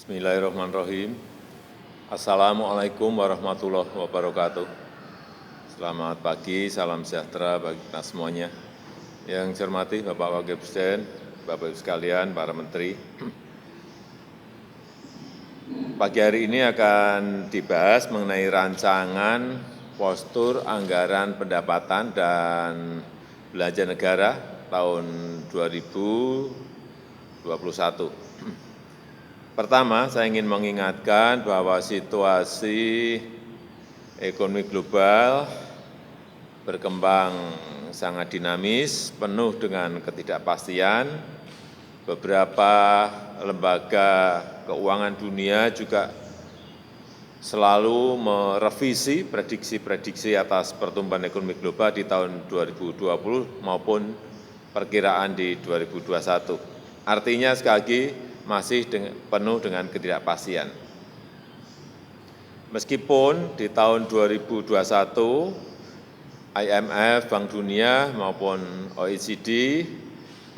Bismillahirrahmanirrahim. Assalamualaikum warahmatullahi wabarakatuh. Selamat pagi, salam sejahtera bagi kita semuanya. Yang saya hormati Bapak Wakil Presiden, Bapak Ibu sekalian, para menteri. Pagi hari ini akan dibahas mengenai rancangan postur anggaran pendapatan dan belanja negara tahun 2021. Pertama, saya ingin mengingatkan bahwa situasi ekonomi global berkembang sangat dinamis, penuh dengan ketidakpastian. Beberapa lembaga keuangan dunia juga selalu merevisi prediksi-prediksi atas pertumbuhan ekonomi global di tahun 2020 maupun perkiraan di 2021. Artinya sekali lagi, masih penuh dengan ketidakpastian. Meskipun di tahun 2021 IMF, Bank Dunia maupun OECD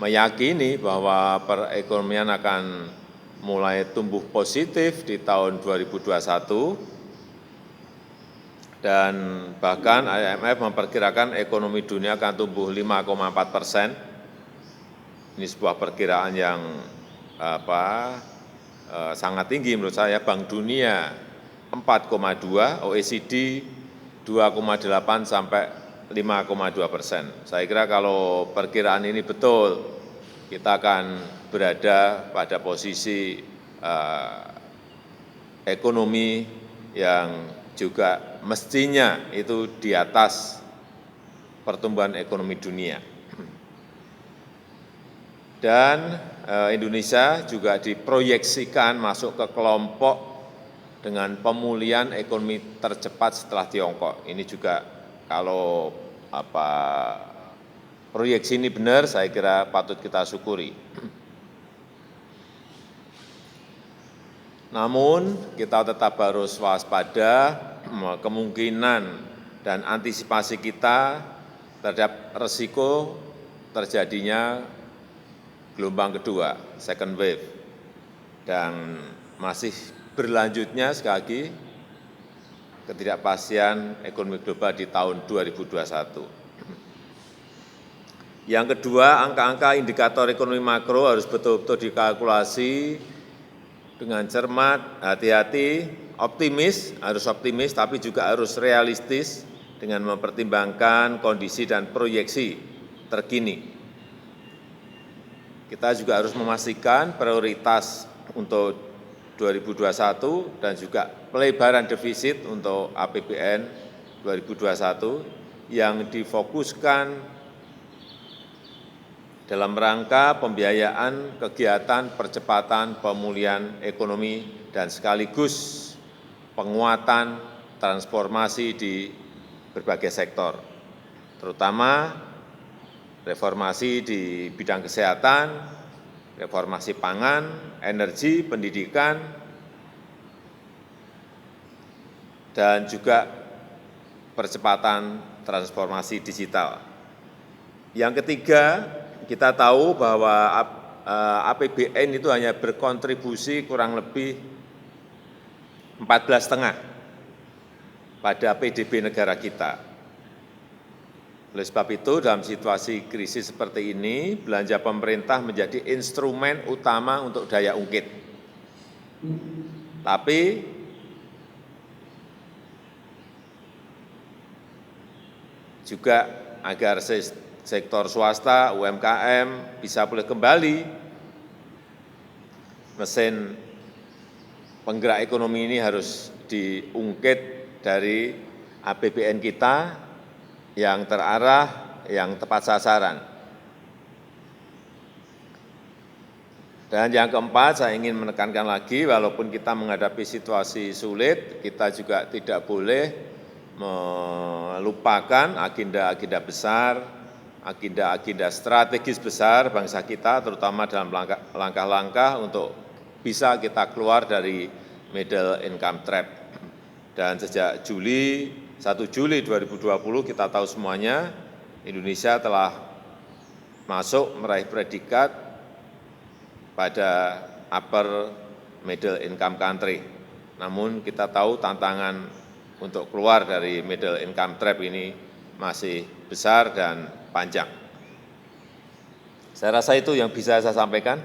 meyakini bahwa perekonomian akan mulai tumbuh positif di tahun 2021 dan bahkan IMF memperkirakan ekonomi dunia akan tumbuh 5,4%. Ini sebuah perkiraan yang sangat tinggi menurut saya. Bank Dunia 4,2, OECD 2,8 sampai 5,2%. Saya kira kalau perkiraan ini betul, kita akan berada pada posisi ekonomi yang juga mestinya itu di atas pertumbuhan ekonomi dunia. Dan Indonesia juga diproyeksikan masuk ke kelompok dengan pemulihan ekonomi tercepat setelah Tiongkok. Ini juga kalau proyeksi ini benar, saya kira patut kita syukuri. Namun kita tetap harus waspada kemungkinan dan antisipasi kita terhadap risiko terjadinya gelombang kedua, second wave, dan masih berlanjutnya sekali lagi ketidakpastian ekonomi global di tahun 2021. Yang kedua, angka-angka indikator ekonomi makro harus betul-betul dikalkulasi dengan cermat, hati-hati, harus optimis, tapi juga harus realistis dengan mempertimbangkan kondisi dan proyeksi terkini. Kita juga harus memastikan prioritas untuk 2021 dan juga pelebaran defisit untuk APBN 2021 yang difokuskan dalam rangka pembiayaan kegiatan percepatan pemulihan ekonomi dan sekaligus penguatan transformasi di berbagai sektor, terutama reformasi di bidang kesehatan, reformasi pangan, energi, pendidikan, dan juga percepatan transformasi digital. Yang ketiga, kita tahu bahwa APBN itu hanya berkontribusi kurang lebih 14,5 pada PDB negara kita. Oleh sebab itu, dalam situasi krisis seperti ini, belanja pemerintah menjadi instrumen utama untuk daya ungkit. Tapi juga agar sektor swasta, UMKM bisa pulih kembali, mesin penggerak ekonomi ini harus diungkit dari APBN kita yang terarah, yang tepat sasaran. Dan yang keempat, saya ingin menekankan lagi, walaupun kita menghadapi situasi sulit, kita juga tidak boleh melupakan agenda-agenda besar, agenda-agenda strategis besar bangsa kita, terutama dalam langkah-langkah untuk bisa kita keluar dari middle income trap. Dan sejak 1 Juli 2020 kita tahu semuanya, Indonesia telah masuk meraih predikat pada upper middle income country. Namun kita tahu tantangan untuk keluar dari middle income trap ini masih besar dan panjang. Saya rasa itu yang bisa saya sampaikan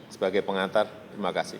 sebagai pengantar. Terima kasih.